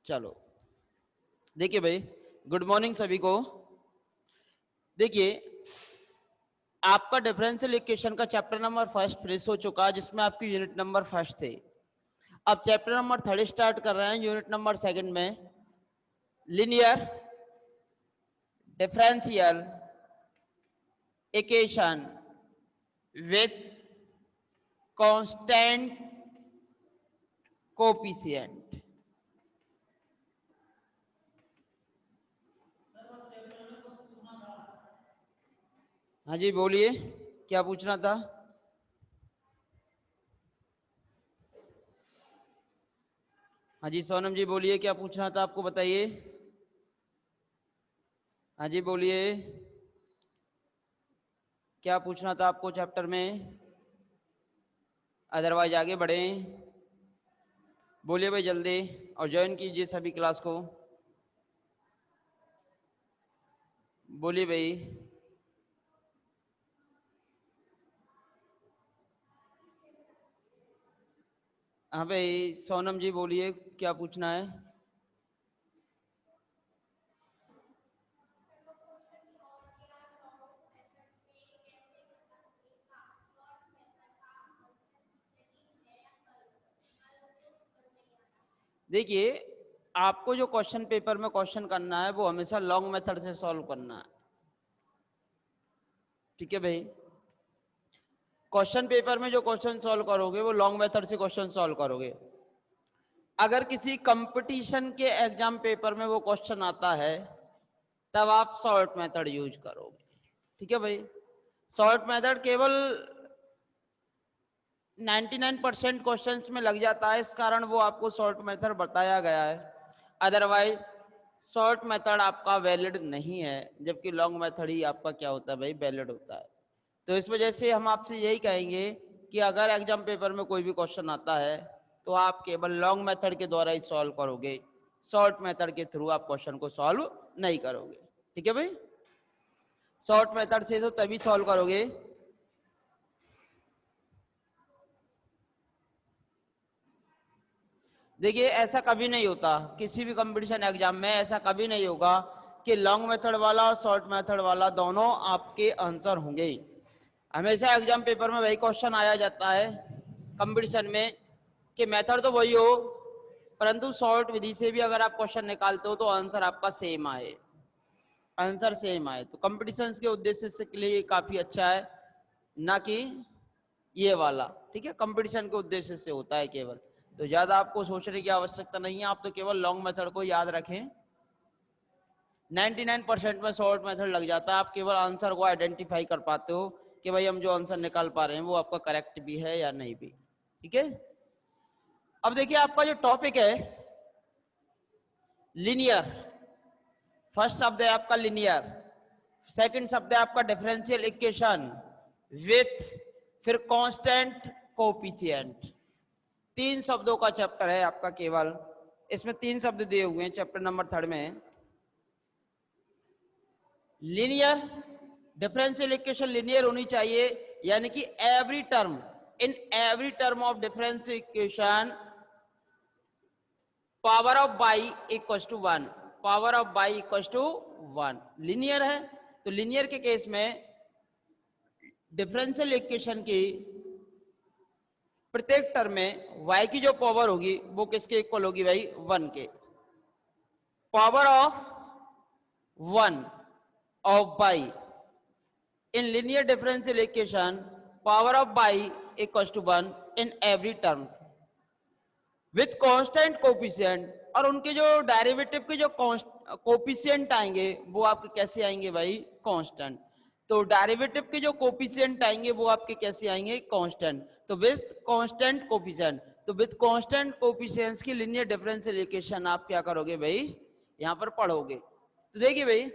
चलो देखिए भाई, गुड मॉर्निंग सभी को। देखिए, आपका डिफरेंशियल इक्वेशन का चैप्टर नंबर फर्स्ट फिनिश हो चुका है, जिसमें आपकी यूनिट नंबर फर्स्ट थे। अब चैप्टर नंबर थर्ड स्टार्ट कर रहे हैं यूनिट नंबर सेकंड में, linear differential equation with constant coefficient. हाँ जी बोलिए, क्या पूछना था? हाँ जी सोनम जी बोलिए, क्या पूछना था आपको, बताइए। हाँ जी बोलिए, क्या पूछना था आपको चैप्टर में, अदरवाइज आगे बढ़ें। बोलिए भाई जल्दी, और ज्वाइन कीजिए सभी क्लास को। बोलिए भाई। हाँ भाई सोनम जी बोलिए, क्या पूछना है? देखिए, आपको जो क्वेश्चन पेपर में क्वेश्चन करना है वो हमेशा लॉन्ग मेथड से सॉल्व करना है, ठीक है भाई। क्वेश्चन पेपर में जो क्वेश्चन सॉल्व करोगे वो लॉन्ग मेथड से क्वेश्चन सॉल्व करोगे। अगर किसी कंपटीशन के एग्जाम पेपर में वो क्वेश्चन आता है तब आप शॉर्ट मेथड यूज करोगे, ठीक है भाई। शॉर्ट मेथड केवल 99% क्वेश्चंस में लग जाता है, इस कारण वो आपको शॉर्ट मेथड बताया गया है। अदरवाइज शॉर्ट मेथड आपका वैलिड नहीं है, जबकि लॉन्ग मेथड ही आपका क्या होता है भाई, वैलिड होता है। तो इस वजह से हम आपसे यही कहेंगे कि अगर एग्जाम पेपर में कोई भी क्वेश्चन आता है तो आप केवल लॉन्ग मेथड के द्वारा ही सॉल्व करोगे, शॉर्ट मेथड के थ्रू आप क्वेश्चन को सॉल्व नहीं करोगे, ठीक है भाई। शॉर्ट मेथड से तो तभी सॉल्व करोगे। देखिए, ऐसा कभी नहीं होता किसी भी कंपटीशन एग्जाम में, ऐसा कभी नहीं होगा कि लॉन्ग मेथड वाला और शॉर्ट मेथड वाला दोनों आपके आंसर होंगे। हमेशा एग्जाम पेपर में वही क्वेश्चन आया जाता है कंपटीशन में कि मेथड तो वही हो, परंतु शॉर्ट विधि से भी अगर आप क्वेश्चन निकालते हो तो आंसर आपका सेम आए, आंसर सेम आए। तो कंपटीशन के उद्देश्य से के लिए काफी अच्छा है, ना कि ये वाला, ठीक है। कंपटीशन के उद्देश्य से होता है केवल, तो ज्यादा आपको सोचने की आवश्यकता नहीं है। आप तो केवल लॉन्ग मेथड को याद रखें। 99% में शॉर्ट मेथड लग जाता है, आप केवल आंसर को आइडेंटिफाई कर पाते हो कि भाई हम जो आंसर निकाल पा रहे हैं वो आपका करेक्ट भी है या नहीं भी, ठीक है। अब देखिए, आपका जो टॉपिक है लिनियर, फर्स्ट शब्द है आपका लिनियर, सेकंड शब्द है आपका डिफरेंशियल इक्वेशन विथ, फिर कांस्टेंट कोएफिशिएंट। तीन शब्दों का चैप्टर है आपका केवल, इसमें तीन शब्द दिए हुए हैं चैप्टर नंबर थर्ड में। लीनियर डिफरेंशियल इक्वेशन लीनियर होनी चाहिए, यानी कि every term, in every term of differential equation power of by equal to 1, power of by equal to 1 linear है। तो लीनियर के केस में डिफरेंशियल इक्वेशन की प्रत्येक टर्म में y की जो पावर होगी वो किसके इक्वल होगी भाई, 1 के। Power of 1 of by in linear differential equation, power of by equals to 1 in every term with constant coefficient। और उनके जो डेरिवेटिव के जो कोफिशिएंट आएंगे वो आपके कैसे आएंगे भाई, कांस्टेंट। तो डेरिवेटिव के जो कोफिशिएंट आएंगे वो आपके कैसे आएंगे, कांस्टेंट। तो विथ कांस्टेंट कोफिशिएंट, तो विथ कांस्टेंट कोफिशिएंट्स की लीनियर डिफरेंशियल इक्वेशन आप क्या करोगे भाई, यहां पर पढ़ोगे। तो देखिए भाई,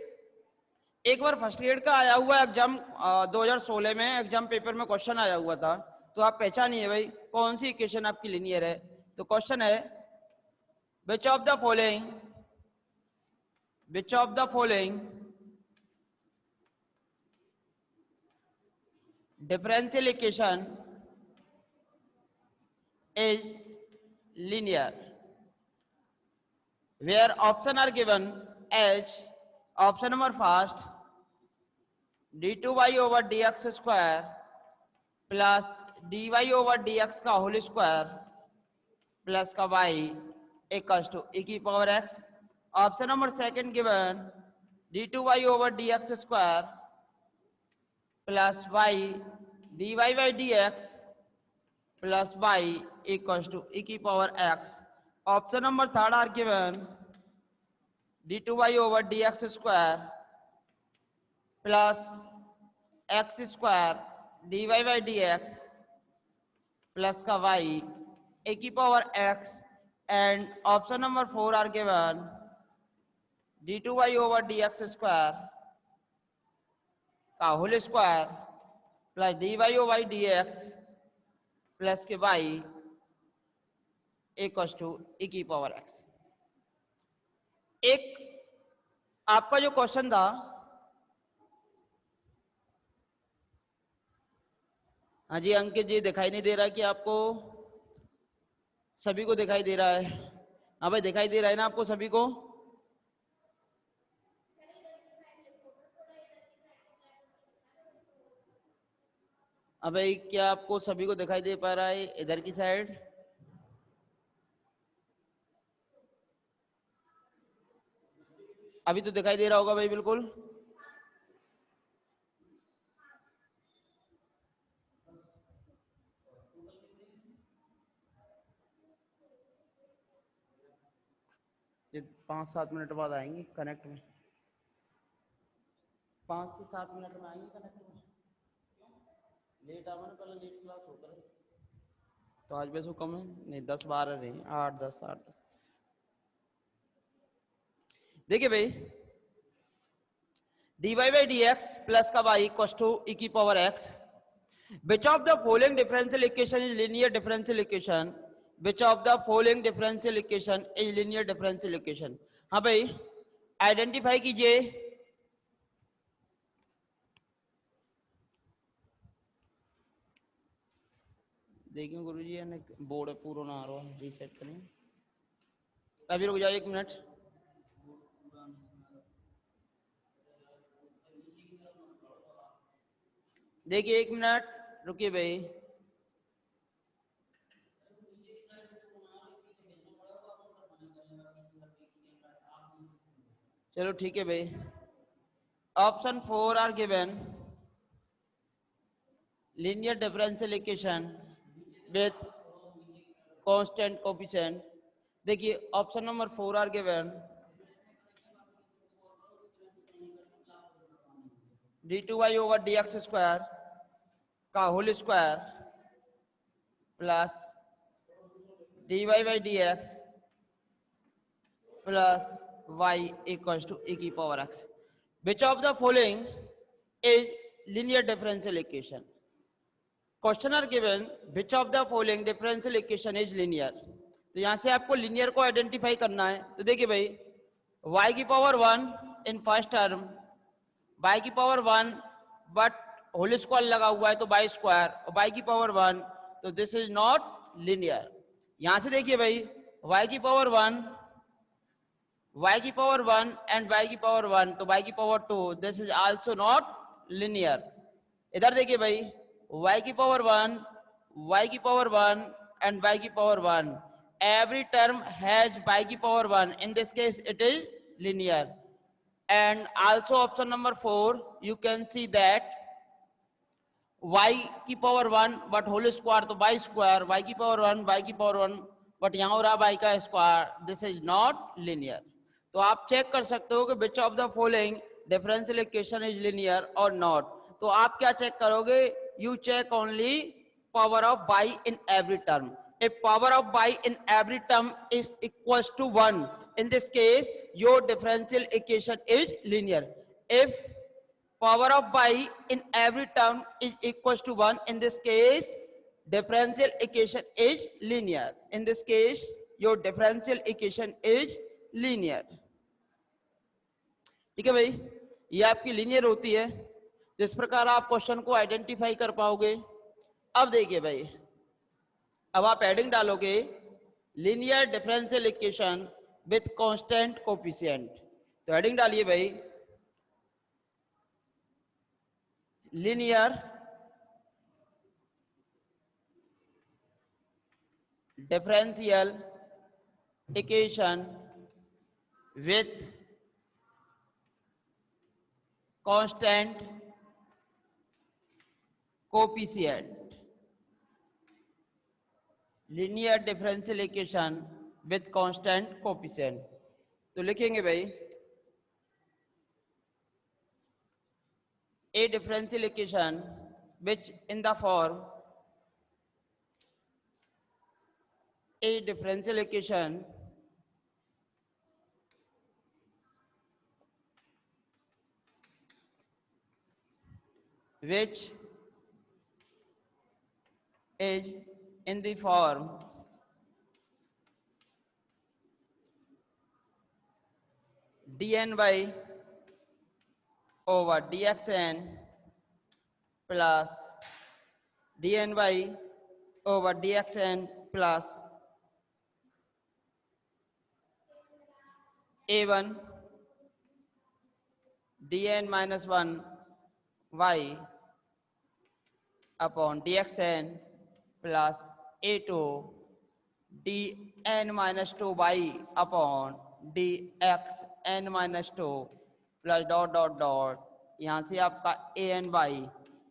एक बार फर्स्ट ग्रेड का आया हुआ एग्जाम 2016 में एग्जाम पेपर में क्वेश्चन आया हुआ था, तो आप पहचानिए भाई कौन सी इक्वेशन आपकी लीनियर है। तो क्वेश्चन है which of the following, which of the following differential equation is linear, where option are given as option number first d2y over dx square plus dy over dx का whole square plus का y equals to e की power x. Option number second given d2y over dx square plus y dy by dx plus y equals to e की power x. Option number third are given d2y over dx square plus x square dy by dx plus का y a की power x. And option number 4 are given d2y over dx square का whole square plus dy over dx plus के y equals to e की power x. एक आपका जो question था, हाँ जी अंकित जी, दिखाई नहीं दे रहा कि आपको सभी को दिखाई दे रहा है? हाँ भाई दिखाई दे रहा है ना आपको सभी को? अब भाई क्या आपको सभी को दिखाई दे पा रहा है इधर की साइड? अभी तो दिखाई दे रहा होगा भाई बिल्कुल. ये 5-7 मिनट बाद आएंगे कनेक्ट में, 5 से 7 मिनट में आएंगे कनेक्ट में. लेट आवा ना, पहले लेट क्लास होकर तो आज वैसे कम है नहीं, 10-12 रहे, 8-10 8-10. देखिए भाई dy by dx प्लस का y इक्वल्स टू e की power x. Which of the following differential equation is linear differential equation? Which of the following differential equation is linear differential equation? हाँ भाई आइडेंटिफाई कीजिए. देखिए गुरुजी board पूरा ना आ रहा है, रीसेट करें. अभी रुक जाओ 1 मिनट. देखिए 1 मिनट रुकिए भाई. चलो ठीक है भाई. Option 4 are given linear differential equation with constant coefficient. देखिए option number 4 are given d2y over dx square का whole square plus dy by dx plus y equals to e की power x. Which of the following is linear differential equation? Question are given which of the following differential equation is linear. तो यहां से आपको linear को identify करना है. तो देखिए भाई y की power 1 in first term, y की पावर 1 बट होल स्क्वायर लगा हुआ है तो y स्क्वायर, और y की पावर 1, तो दिस इज नॉट लिनियर. यहां से देखिए भाई y की पावर 1, y की पावर 1 एंड y की पावर 1, तो y की power 2, this is also not linear. इधर देखिए भाई y की पावर 1, y की पावर 1 and y की power 1. Every term has y की power 1. In this case, it is linear. And also option number 4, you can see that y की power 1 but whole square तो y square, y की power 1, y की power 1 but यहाँ हो रहा y का square. This is not linear. तो आप चेक कर सकते हो कि which of the following differential equation is linear or not. तो आप क्या चेक करोगे? You check only power of y in every term. If power of y in every term is equals to 1, in this case your differential equation is linear. If power of y in every term is equals to 1, in this case differential equation is linear. In this case your differential equation is linear. ठीक है भाई, ये आपकी linear होती है. जिस प्रकार आप क्वेश्चन को आइडेंटिफाई कर पाओगे. अब देखिए भाई अब आप हेडिंग डालोगे linear differential equation with constant coefficient. तो हेडिंग डालिए भाई linear differential equation with constant coefficient. Linear differential equation with constant coefficient. तो लिखेंगे भाई a differential equation which in the form a differential equation which is in the form dn by over dxn plus dn by over dxn plus a1 dn minus 1 y upon dxn plus a2 dn minus 2 y upon dxn minus 2 plus dot dot dot यहां से आपका a n by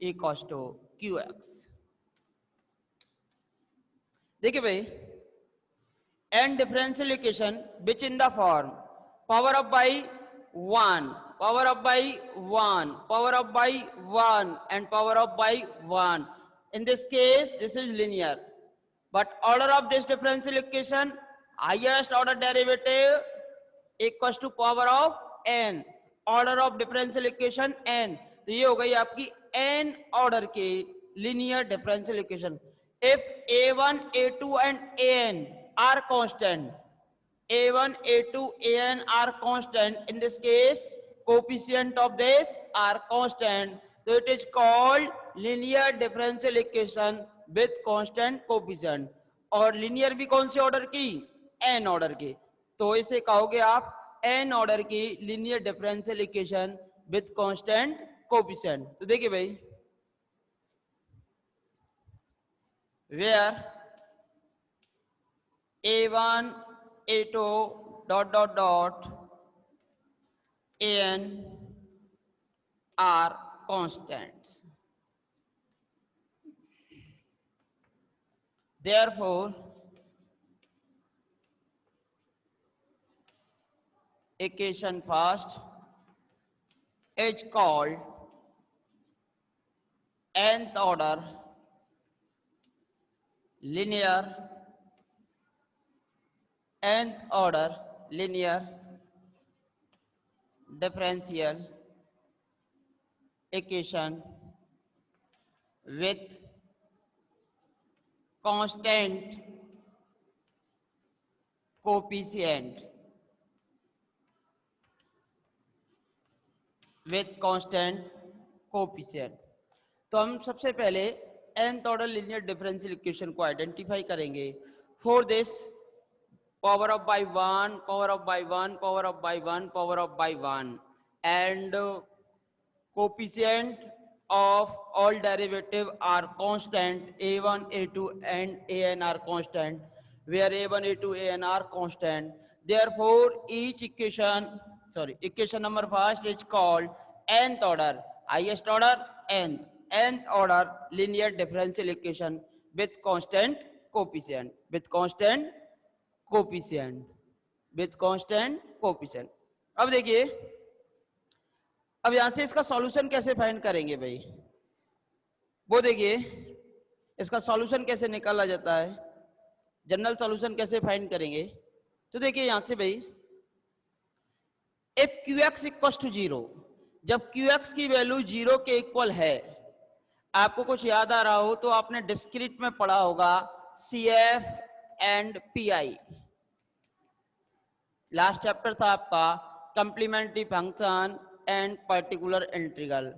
equals to q x. देखिए भाई n differential equation which in the form power of by 1 power of by 1 power of by 1 and power of by 1. In this case this is linear, but order of this differential equation highest order derivative equals to power of n, order of differential equation n। तो ये हो गई आपकी n order के linear differential equation। if a1 a2 and an are constant, a1 a2 an are constant, in this case coefficient of this are constant, so it is called linear differential equation with constant coefficient। और linear भी कौन से order की n order की, तो इसे कहोगे आप n ऑर्डर की linear differential equation with constant coefficient। तो देखिए भाई where a1 a2 dot dot dot an are constants, therefore equation first is called nth order linear nth order linear differential equation with constant coefficient with constant coefficient। तो हम सबसे पहले nth order linear differential equation को identify करेंगे। For this power of by 1 power of by 1 power of by 1 power of by 1 and coefficient of all derivative are constant, a1 a2 and an are constant, where a1 a2 an are constant, therefore each equation equation number first is called nth order highest order nth order linear differential equation with constant coefficient with constant coefficient. अब देखिए अब यहां से इसका solution कैसे find करेंगे भाई, वो देखिए इसका सॉल्यूशन कैसे निकाला जाता है, जनरल सॉल्यूशन कैसे फाइंड करेंगे। तो देखिए यहां से भाई if Q X equal to 0, जब क्यू एक्स की वैल्यू 0 के इक्वल है, आपको कुछ याद आ रहा हो तो आपने डिस्क्रीट में पढ़ा होगा C F and P I, last chapter था आपका complementary function and particular integral.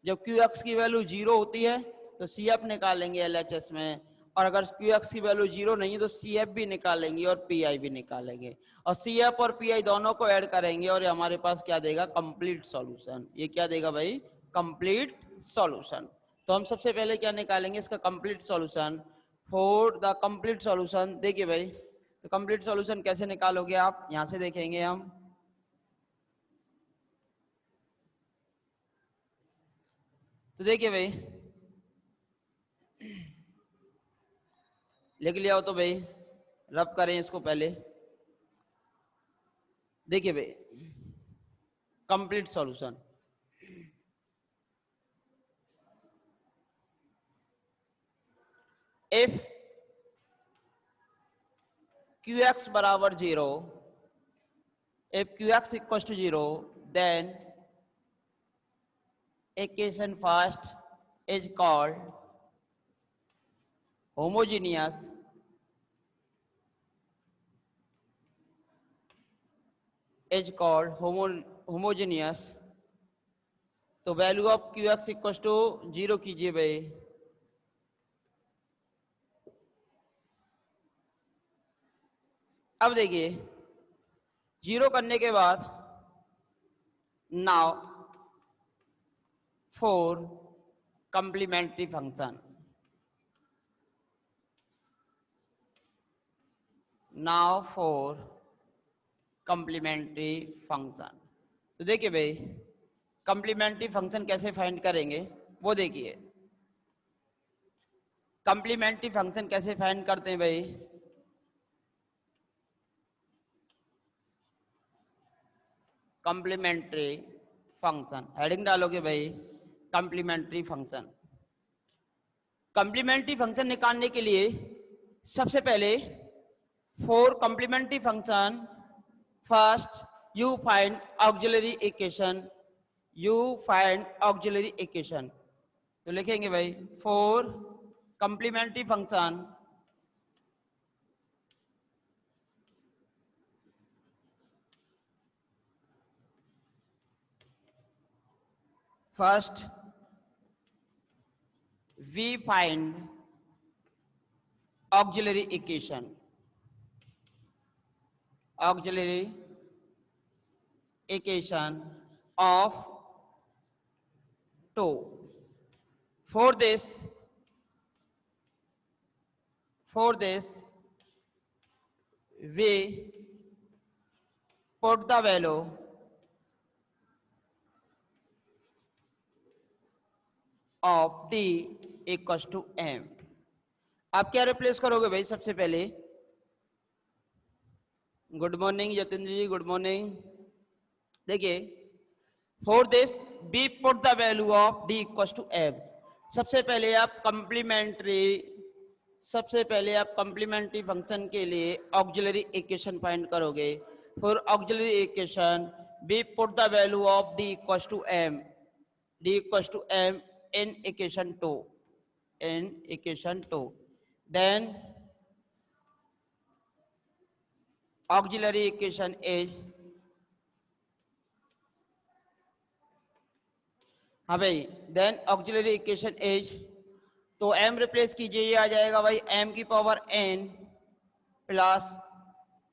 जब क्यू एक्स की वैल्यू 0 होती है तो सी एफ निकालेंगे एलएचएस में और अगर क्यू एक्स की वैल्यू 0 नहीं है तो सी एफ भी निकालेंगे और पी आई भी निकालेंगे, और सी एफ और पी आई दोनों को ऐड करेंगे और हमारे पास क्या देगा, कंप्लीट सॉल्यूशन। ये क्या देगा भाई, कंप्लीट सॉल्यूशन। तो हम सबसे पहले क्या निकालेंगे, इसका complete solution. For the complete solution, देखिए भाई, तो कंप्लीट सॉल्यूशन कैसे निकालोगे आप, यहां से देखेंगे हम। तो देखिए भाई, लिख लिया हो तो भाई रब करें इसको पहले। देखिए भाई, complete solution, if Q x बराबर 0, if qx equals to 0, then equation first is called homogeneous, homogeneous। तो value of Q X equal to 0 कीजिए भाई। अब देखिए 0 करने के बाद now for complementary function, now for complementary function. तो देखिए भाई, कंप्लीमेंट्री फंक्शन कैसे फाइंड करेंगे वो देखिए। कंप्लीमेंट्री फंक्शन कैसे फाइंड करते हैं भाई, कंप्लीमेंट्री फंक्शन हेडिंग डालोगे भाई, कंप्लीमेंट्री फंक्शन। कंप्लीमेंट्री फंक्शन निकालने के लिए सबसे पहले for complementary function first you find auxiliary equation, you find auxiliary equation. तो लिखेंगे भाई for complementary function first we find auxiliary equation, auxiliary equation of 2. For this we put the value of d equals to m। आप क्या replace करोगे भाई, सबसे पहले good morning Yatindra ji, good morning. देखिए for this be put the value of D equal to M. सबसे पहले आप कंप्लीमेंट्री फंक्शन के लिए ऑक्सिलरी इक्वेशन फाइंड करोगे। For auxiliary equation be put the value of D equal to M, D equal to M in equation 2, in equation 2, then auxiliary equation is, हाँ भाई, then auxiliary equation is, तो m replace कीजिए, ये आ जाएगा भाई m की power n plus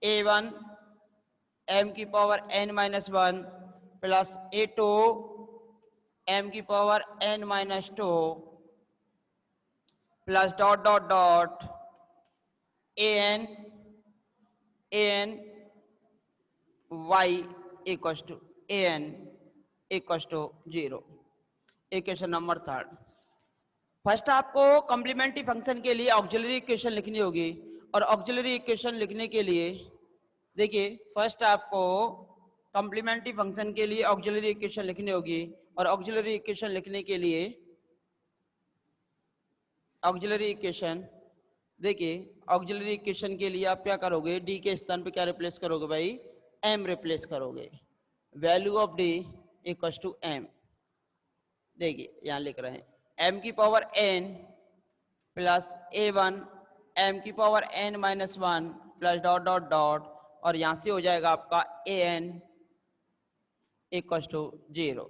a1 m की power n minus 1 plus a2 m की power n minus 2 plus dot dot dot an y equal to an equal to 0। Equation number 3। First आपको complementary function के लिए auxiliary equation लिखनी होगी, और auxiliary equation लिखने के लिए देखिए फर्स्ट आपको कॉम्प्लीमेंट्री फंक्शन के लिए ऑक्सिलरी इक्वेशन लिखनी होगी, और ऑक्सिलरी इक्वेशन लिखने के लिए ऑक्सिलरी इक्वेशन, देखिए ऑक्सिलरी इक्वेशन के लिए आप क्या करोगे, डी के स्थान पे क्या रिप्लेस करोगे भाई, एम रिप्लेस करोगे। Value of D equal to M, देखिए यहां लिख रहे हैं m की power n plus a1 m की power n minus 1 plus dot dot dot, और यहां से हो जाएगा आपका an इक्वल टू 0।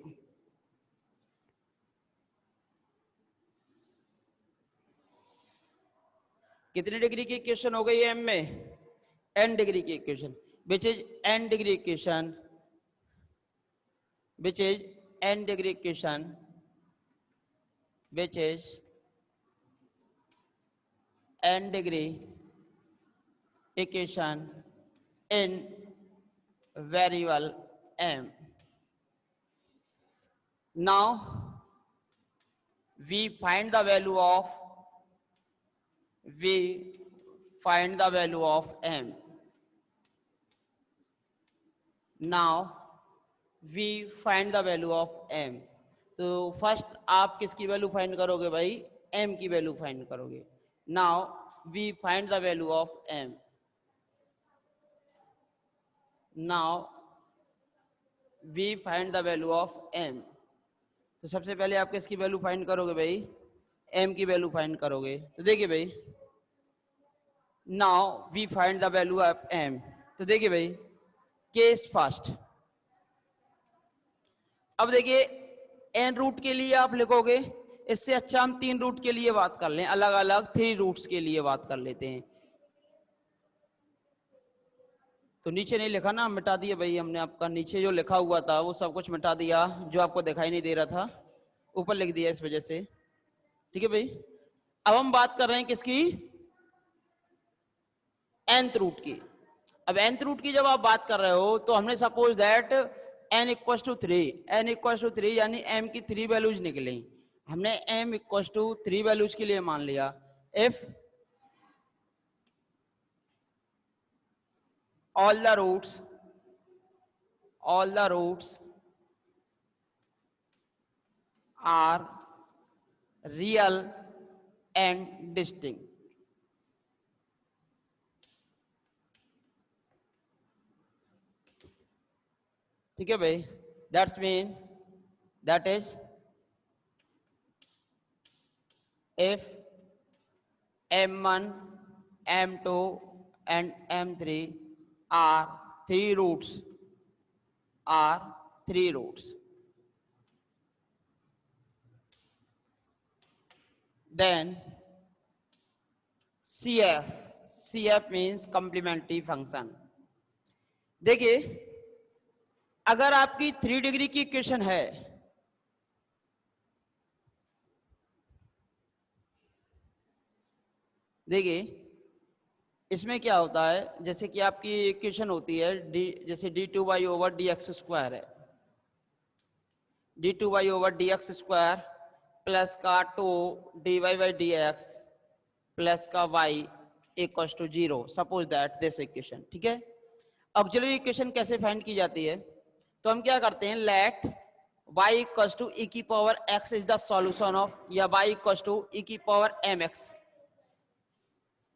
कितने डिग्री की इक्वेशन हो गई एम में? n डिग्री की equation, which is n degree equation, which is n degree equation, which is n degree equation in variable m. Now we find the value of m. Now we find the value of m. तो first आप किसकी value find करोगे भाई? m की value find करोगे. Now we find the value of m. Now we find the value of m. तो सबसे पहले आप किसकी वैल्यू फाइंड करोगे भाई? m की वैल्यू फाइंड करोगे. तो देखिए भाई, now we find the value of m. तो देखिए भाई, केस फर्स्ट. अब देखिए n रूट के लिए आप लिखोगे, इससे अच्छा हम 3 रूट के लिए बात कर लें, अलग अलग 3 रूट्स के लिए बात कर लेते हैं. तो नीचे नहीं लिखा ना, मिटा दिया भाई हमने. आपका नीचे जो लिखा हुआ था वो सब कुछ मिटा दिया, जो आपको दिखाई नहीं दे रहा था ऊपर लिख दिया इस वजह से. ठीक है भाई. अब हम बात कर रहे हैं किसकी? nth रूट की. अब nth रूट की जब आप बात कर रहे हो तो हमने suppose that n equal to 3 यानी m की 3 वैल्यूज निकली. हमने m इक्वल टू 3 वैल्यूज के लिए मान लिया. If all the roots are real and distinct. ठीक है भाई. That's mean that is if m1 m2 and m3 are three roots, then CF means complementary function. देखिए, अगर आपकी 3 डिग्री की इक्वेशन है, देखिए इसमें क्या होता है, जैसे कि आपकी इक्वेशन होती है डी, जैसे d2y ओवर dx स्क्वायर है, d2y over dx square plus का 2 dy बाई dx प्लस का y equal to 0. Suppose that this equation. ठीक है. ऑक्सिलरी इक्वेशन कैसे फाइंड की जाती है? तो हम क्या करते हैं, let y equal to e की power x is the solution of, या y इक्वल टू e की power mx,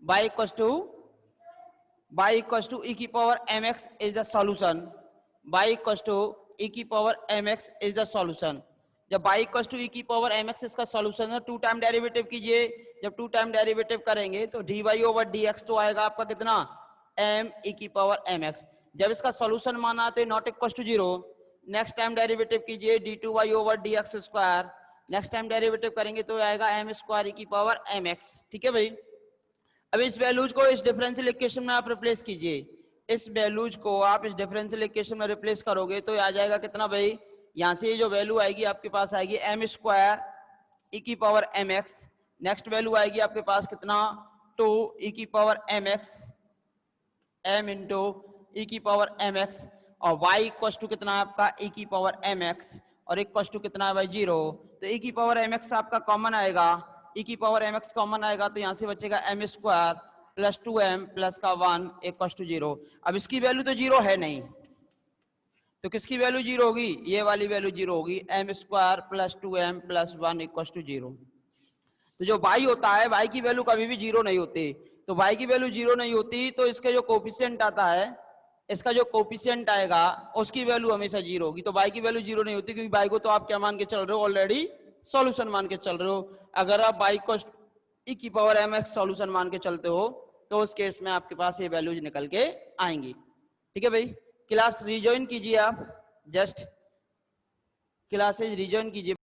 y equal to e की power mx is the solution. y equals to e की power mx is the solution. जब y equals to e की power mx इसका solution है, 2 time derivative कीजिए. जब 2 time derivative करेंगे तो dy ओवर dx तो आएगा आपका कितना, m e की पावर mx. जब इसका सॉल्यूशन माना तो not equal to 0. Next time derivative कीजिए d2y over dx square. Next time derivative करेंगे तो आएगा m स्क्वायर e की पावर mx. ठीक है भाई. अब इस वैल्यूज को इस डिफरेंशियल इक्वेशन में आप रिप्लेस कीजिए. इस वैल्यूज को आप इस डिफरेंशियल इक्वेशन में रिप्लेस करोगे तो आ जाएगा कितना भाई, यहां से जो वैल्यू आएगी आपके पास आएगी m स्क्वायर e की पावर mx. नेक्स्ट वैल्यू आएगी आपके पास कितना, 2 e की power mx, m into e की पावर mx. और y इक्वल टू कितना है आपका, e की पावर mx, और इक्वल टू कितना है भाई 0. तो e की पावर mx आपका कॉमन आएगा, e की पावर mx कॉमन आएगा तो यहां से बचेगा m square plus 2m plus का 1 इक्वल टू 0. अब इसकी वैल्यू तो 0 है नहीं, तो किसकी वैल्यू 0 होगी, ये वाली वैल्यू 0 होगी, m square plus 2m plus 1 equal to 0. तो जो y होता है, y की वैल्यू कभी भी 0 नहीं होती. तो y की वैल्यू 0 नहीं होती तो इसका जो कोफिशिएंट आता है, इसका जो कोफिशिएंट आएगा उसकी वैल्यू हमेशा 0 होगी. तो y की वैल्यू 0 नहीं होती, क्योंकि y को तो आप क्या मान के चल रहे हो, ऑलरेडी सॉल्यूशन मान के चल रहे हो. अगर आप y को e की पावर mx सॉल्यूशन मान के चलते हो तो उस केस में आपके पास ये वैल्यूज निकल के आएंगी. ठीक है भाई. क्लास रिजॉइन कीजिए, आप जस्ट क्लासेज रिजॉइन कीजिए.